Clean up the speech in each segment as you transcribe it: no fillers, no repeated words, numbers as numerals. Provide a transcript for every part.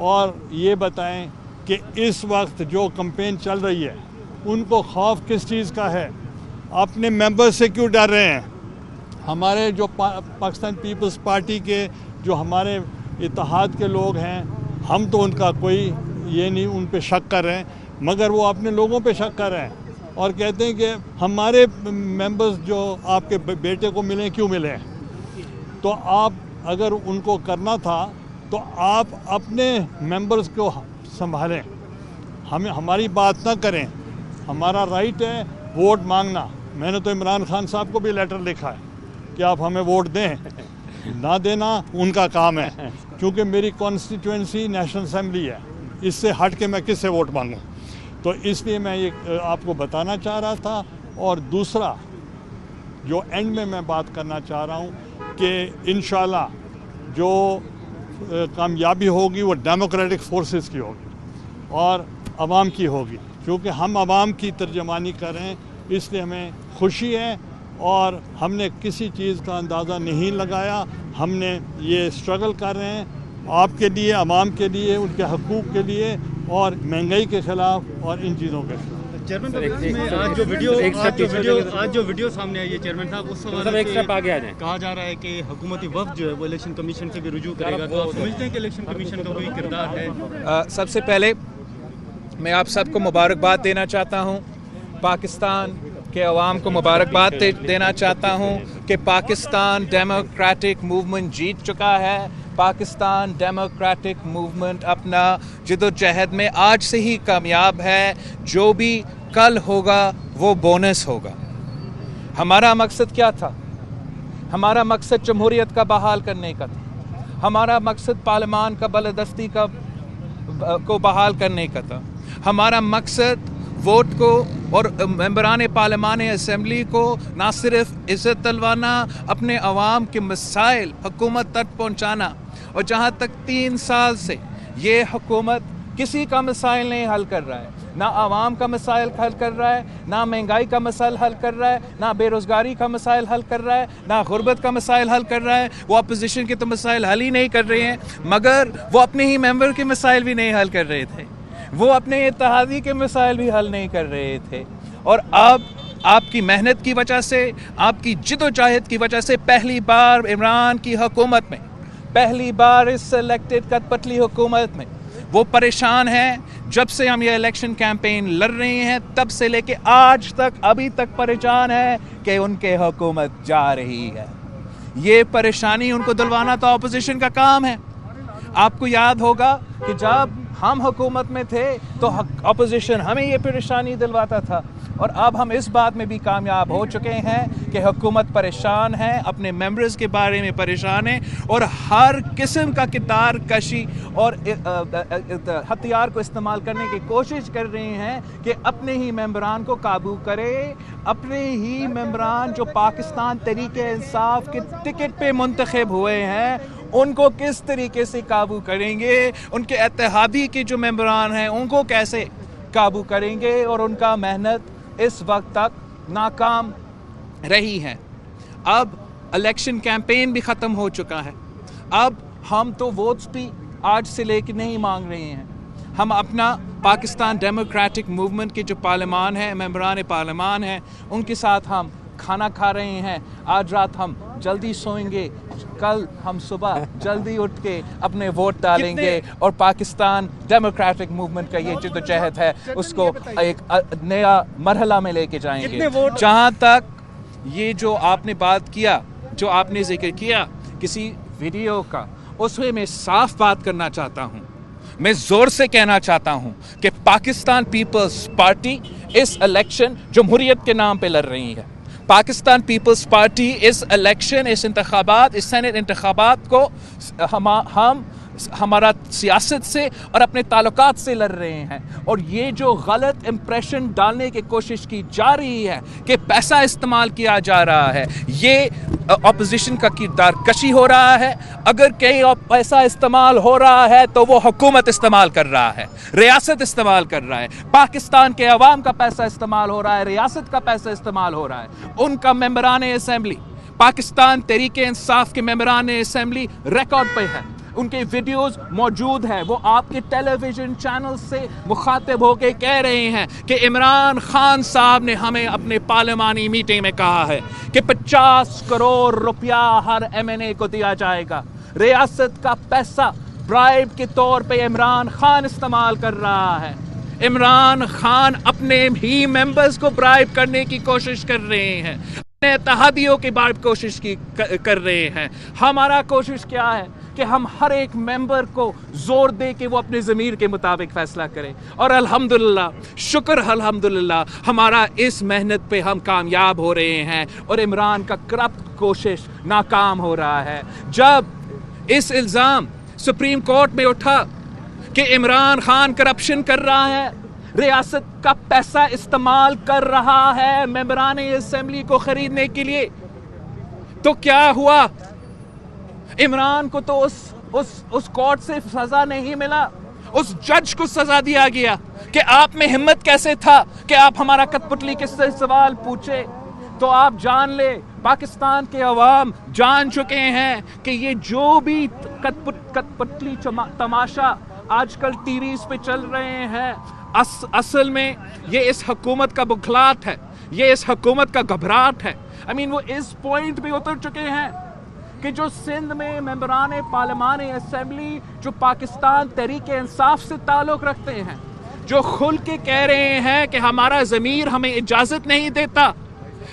और ये बताएं कि इस वक्त जो कैंपेन चल रही है उनको खौफ किस चीज़ का है, अपने मेंबर से क्यों डर रहे हैं। हमारे जो पाकिस्तान पीपल्स पार्टी के जो हमारे इत्तेहाद के लोग हैं, हम तो उनका कोई ये नहीं उन पे शक कर रहे हैं, मगर वो अपने लोगों पे शक कर रहे हैं और कहते हैं कि हमारे मेंबर्स जो आपके बेटे को मिले क्यों मिले। तो आप अगर उनको करना था तो आप अपने मेंबर्स को संभालें, हमें हमारी बात ना करें। हमारा राइट है वोट मांगना। मैंने तो इमरान खान साहब को भी लेटर लिखा है कि आप हमें वोट दें, ना देना उनका काम है, क्योंकि मेरी कॉन्स्टिट्यूंसी नेशनल असेंबली है, इससे हट के मैं किससे वोट मांगूं। तो इसलिए मैं ये आपको बताना चाह रहा था। और दूसरा जो एंड में मैं बात करना चाह रहा हूँ कि इंशाल्लाह जो कामयाबी होगी वो डेमोक्रेटिक फोर्सेस की होगी और आवाम की होगी, क्योंकि हम आवाम की तर्जमानी कर रहे हैं, इसलिए हमें खुशी है। और हमने किसी चीज़ का अंदाज़ा नहीं लगाया, हमने ये स्ट्रगल कर रहे हैं आपके लिए, आवाम के लिए, उनके हकूक़ के लिए और महंगाई के ख़िलाफ़ और इन चीज़ों के खिलाफ। चेयरमैन आज जो वीडियो सामने आई है चेयरमैन साहब, उस हवाले से कहा जा रहा है कि हुकूमती वफ़द जो है वो इलेक्शन कमीशन से भी रुजू करेगा, तो आप समझते हैं कि इलेक्शन कमीशन का कोई किरदार है? सबसे पहले मैं आप सबको मुबारकबाद देना चाहता हूँ, पाकिस्तान के अवाम को मुबारकबाद देना चाहता हूँ कि पाकिस्तान डेमोक्रेटिक मूवमेंट जीत चुका है। पाकिस्तान डेमोक्रेटिक मूवमेंट अपना जिद्दोजहद में आज से ही कामयाब है। जो भी कल होगा वो बोनस होगा। हमारा मकसद क्या था? हमारा मकसद जमहूरियत का बहाल करने का था। हमारा मकसद पार्लियामान का बालादस्ती को बहाल करने का था। हमारा मकसद वोट को और मेंबरान पार्लियामान असम्बली को ना सिर्फ इज़्ज़त दिलवाना, अपने अवाम के मसाइल हुकूमत तक पहुँचाना। और जहाँ तक 3 साल से ये हुकूमत किसी का मसाइल नहीं हल कर रहा है, ना आवाम का मसाइल हल कर रहा है, ना महंगाई का मसाइल हल कर रहा है, ना बेरोज़गारी का मसाइल हल कर रहा है, ना गुर्बत का मसाइल हल कर रहा है। वो अपोजिशन के तो मसाइल हल ही नहीं कर रहे हैं, मगर वो अपने ही मेंबर के मसाइल भी नहीं हल कर रहे थे, वो अपने इत्तेहादी के मसाइल भी हल नहीं कर रहे थे। और अब आपकी मेहनत की वजह से, आपकी जिद्दोजहद की वजह से पहली बार इमरान की हुकूमत में, पहली बार इस इलेक्टेड कठपुतली हुकूमत में वो परेशान हैं। जब से हम ये इलेक्शन कैंपेन लड़ रहे हैं तब से लेके आज तक, अभी तक परेशान है कि उनके हुकूमत जा रही है। ये परेशानी उनको दिलवाना तो अपोजिशन का काम है। आपको याद होगा कि जब हम हुकूमत में थे तो अपोजिशन हमें ये परेशानी दिलवाता था, और अब हम इस बात में भी कामयाब हो चुके हैं कि हुकूमत परेशान है, अपने मेंबर्स के बारे में परेशान है, और हर किस्म का किरदार कशी और हथियार को इस्तेमाल करने की कोशिश कर रहे हैं कि अपने ही मेंबरान को काबू करे। अपने ही मेंबरान जो पाकिस्तान तहरीक इंसाफ के टिकट पे मुंतखब हुए हैं उनको किस तरीके से काबू करेंगे, उनके इत्तेहादी के जो मेंबरान हैं उनको कैसे काबू करेंगे, और उनका मेहनत इस वक्त तक नाकाम रही है। अब इलेक्शन कैंपेन भी ख़त्म हो चुका है। अब हम तो वोट्स भी आज से लेकर नहीं मांग रहे हैं, हम अपना पाकिस्तान डेमोक्रेटिक मूवमेंट के जो पार्लियामान हैं, मेंबरान पार्लियामान हैं, उनके साथ हम खाना खा रहे हैं। आज रात हम जल्दी सोएंगे, कल हम सुबह जल्दी उठ के अपने वोट डालेंगे और पाकिस्तान डेमोक्रेटिक मूवमेंट का ये जिद्दोजहद है उसको एक नया मरहला में लेके जाएंगे। जहाँ तक ये जो आपने बात किया, जो आपने जिक्र किया किसी वीडियो का, उसमें मैं साफ बात करना चाहता हूँ। मैं जोर से कहना चाहता हूँ कि पाकिस्तान पीपल्स पार्टी इस इलेक्शन जमहूरियत के नाम पे लड़ रही है। पाकिस्तान पीपल्स पार्टी इस इलेक्शन, इस इंतखाबात, इस सेनेट इंतखाबात को हम हमारा सियासत से और अपने ताल्लुकात से लड़ रहे हैं। और ये जो गलत इंप्रेशन डालने की कोशिश की जा रही है कि पैसा इस्तेमाल किया जा रहा है, ये अपोजिशन का किरदार कशी हो रहा है। अगर कहीं पैसा इस्तेमाल हो रहा है तो वो हुकूमत इस्तेमाल कर रहा है, रियासत इस्तेमाल कर रहा है, पाकिस्तान के अवाम का पैसा इस्तेमाल हो रहा है, रियासत का पैसा इस्तेमाल हो रहा है। उनका मेंबरान असम्बली, पाकिस्तान तहरीक इंसाफ के मेंबरान असम्बली रिकॉर्ड पे है, उनके वीडियोस मौजूद हैं। वो आपके टेलीविज़न चैनल से मुखातिब होकर कह रहे हैं कि इमरान खान साहब ने हमें अपने पार्लिमानी मीटिंग में कहा है कि 50 करोड़ रुपया हर MNA को दिया जाएगा। रियासत का पैसा ब्राइब के तौर पे इमरान खान इस्तेमाल कर रहा है। इमरान खान अपने ही मेंबर्स को ब्राइब करने की कोशिश कर रहे हैं, अपने इत्तेहादियों की ब्राइब कोशिश कर रहे हैं। हमारा कोशिश क्या है कि हम हर एक मेंबर को जोर दे कि वो अपने ज़मीर के मुताबिक फ़ैसला करें। और अल्हम्दुलिल्लाह, शुक्र अल्हम्दुलिल्लाह, हमारा इस मेहनत पे हम कामयाब हो रहे हैं और इमरान का करप्ट कोशिश नाकाम हो रहा है। जब इस इल्ज़ाम सुप्रीम कोर्ट में उठा कि इमरान खान करप्शन कर रहा है, रियासत का पैसा इस्तेमाल कर रहा है मेंबरान असेंबली को खरीदने के लिए, तो क्या हुआ? इमरान को तो उस कोर्ट से सजा नहीं मिला, उस जज को सजा दिया गया कि आप में हिम्मत कैसे था कि आप हमारा कठपुतली के सवाल पूछे। तो आप जान ले, पाकिस्तान के अवाम जान चुके हैं कि ये जो भी कठपुतली तमाशा आजकल टीवीज़ पे चल रहे हैं, असल में ये इस हुकूमत का बुखलाहट है, ये इस हुकूमत का घबराहट है। वो इस पॉइंट पे उतर चुके हैं कि जो सिंध में मेंबरान पार्लिमान असेंबली जो पाकिस्तान तहरीक इंसाफ से ताल्लुक़ रखते हैं, जो खुल के कह रहे हैं कि हमारा ज़मीर हमें इजाज़त नहीं देता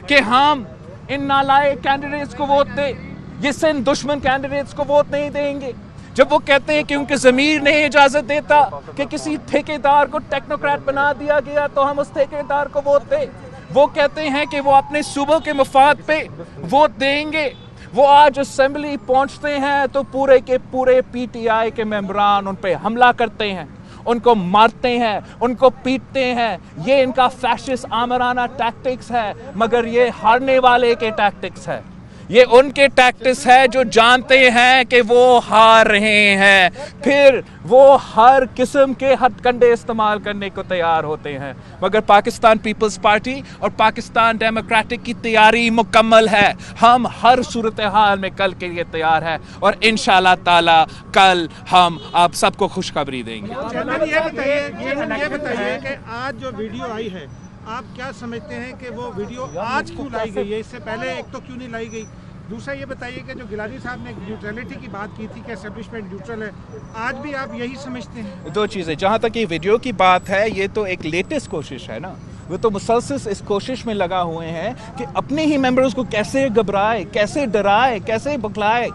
कि हम इन नालायक कैंडिडेट्स को वोट दें, ये सिंध दुश्मन कैंडिडेट्स को वोट नहीं देंगे। जब वो कहते हैं कि उनके ज़मीर नहीं इजाज़त देता कि किसी ठेकेदार को टेक्नोक्रेट बना दिया गया तो हम उस ठेकेदार को वोट दें, वो कहते हैं कि वो अपने सूबों के मफाद पे वोट देंगे। वो आज असेंबली पहुंचते हैं तो पूरे के पूरे PTI के मेंबरान उन पे हमला करते हैं, उनको मारते हैं, उनको पीटते हैं। ये इनका फैशिस्ट आमराना टैक्टिक्स है, मगर ये हारने वाले के टैक्टिक्स है। ये उनके टैक्टिक्स है जो जानते हैं कि वो हार रहे हैं, फिर वो हर किस्म के हथकंडे इस्तेमाल करने को तैयार होते हैं। मगर पाकिस्तान पीपल्स पार्टी और पाकिस्तान डेमोक्रेटिक की तैयारी मुकम्मल है। हम हर सूरत हाल में कल के लिए तैयार है और इंशाल्लाह ताला कल हम आप सबको खुशखबरी देंगे। ये बताइए कि आज जो वीडियो आई है, आप क्या समझते हैं कि वो वीडियो आज क्यों लाई गई है? इससे पहले एक तो क्यों नहीं लाई गई? दूसरा ये बताइए कि जो गिलानी साहब ने न्यूट्रलिटी की बात की थी कि एस्टेब्लिशमेंट न्यूट्रल है, आज भी आप यही समझते हैं? दो चीज़ें, जहाँ तक ये वीडियो की बात है, ये तो एक लेटेस्ट कोशिश है ना, वो तो मुसलसल इस कोशिश में लगा हुए हैं कि अपने ही मेंबर्स को कैसे घबराए, कैसे डराए, कैसे बखलाए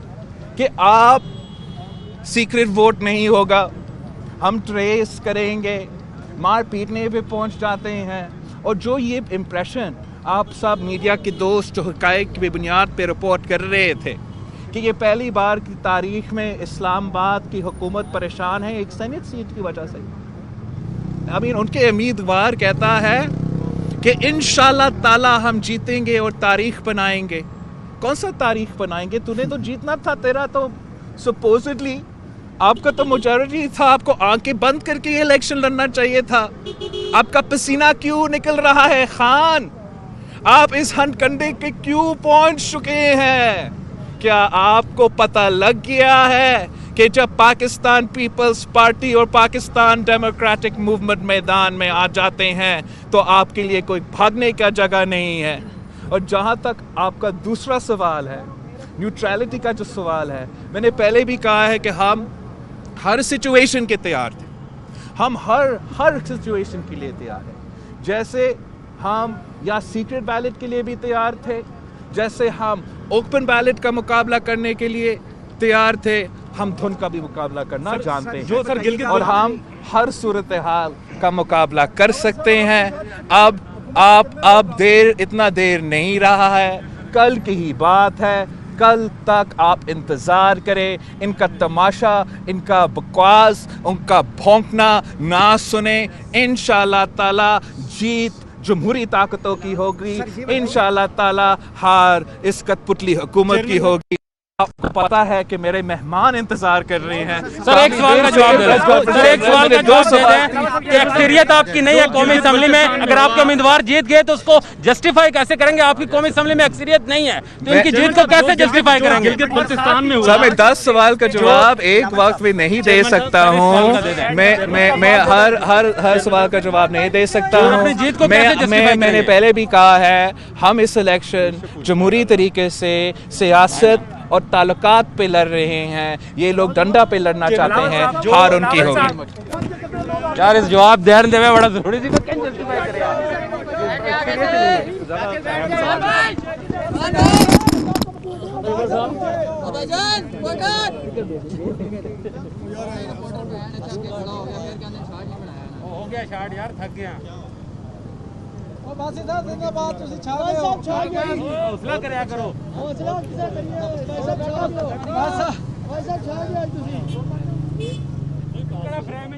कि आप सीक्रेट वोट नहीं होगा, हम ट्रेस करेंगे, मार पीटने पे पहुंच जाते हैं। और जो ये इम्प्रेशन आप सब मीडिया के दोस्त जो हक़ाइक़ की बुनियाद पे रिपोर्ट कर रहे थे कि ये पहली बार की तारीख़ में इस्लामाबाद की हुकूमत परेशान है एक सेनेट सीट की वजह से। उनके उम्मीदवार कहता है कि इंशाल्लाह ताला हम जीतेंगे और तारीख़ बनाएंगे। कौन सा तारीख़ बनाएंगे? तूने तो जीतना था, तेरा तो सपोजिटली आपका तो मेजॉरिटी था, आपको आंखें बंद करके ये इलेक्शन लड़ना चाहिए था। आपका पसीना क्यों निकल रहा है खान? आप इस हथकंडे के क्यों पहुंच चुके हैं? क्या आपको पता लग गया है कि जब पाकिस्तान पीपल्स पार्टी और पाकिस्तान डेमोक्रेटिक मूवमेंट मैदान में आ जाते हैं तो आपके लिए कोई भागने का जगह नहीं है? और जहां तक आपका दूसरा सवाल है, न्यूट्रलिटी का जो सवाल है, मैंने पहले भी कहा है कि हम हर सिचुएशन के तैयार थे, हम हर सिचुएशन के लिए तैयार हैं। जैसे हम या सीक्रेट बैलेट के लिए भी तैयार थे, जैसे हम ओपन बैलेट का मुकाबला करने के लिए तैयार थे, हम धुन का भी मुकाबला करना जानते हैं, जो सर गिलगित और हम हर सूरत हाल का मुकाबला कर सकते हैं। अब इतना देर नहीं रहा है, कल की ही बात है। कल तक आप इंतज़ार करें, इनका तमाशा, इनका बकवास, उनका भौंकना ना सुने। इंशाल्लाह ताला जीत जमहूरी ताकतों की होगी, इंशाल्लाह ताला हार इस कठपुतली हुकूमत की होगी। आपको पता है कि मेरे मेहमान इंतजार कर रहे हैं। सर एक सवाल का जवाब दे रहे, सर एक सवाल का जवाब दे दें कि अक्सरियत आपकी नहीं है कौमी असम्बली में, अगर आपके उम्मीदवार जीत गए तो उसको जस्टिफाई कैसे करेंगे? आपकी कौमी असम्बली में अक्सरियत नहीं है तो इनकी जीत को कैसे जस्टिफाई करेंगे? बल्तिस्तान में सर मैं 10 सवाल का जवाब एक वक्त में नहीं दे सकता हूँ। मैं हर सवाल का जवाब नहीं दे सकता हूँ। मैंने पहले भी कहा है, हम इस इलेक्शन जमहूरी तरीके से सियासत और ताल्लुकात पे लड़ रहे हैं। ये लोग डंडा पे लड़ना चाहते हैं, हार उनकी होगी। यार इस जवाब ध्यान देवे बड़ा जरूरी थी, कैसे जस्टिफाई करें आप? हो गया शार्ट यार, थक गया। हौसला करया करो। फ्रेम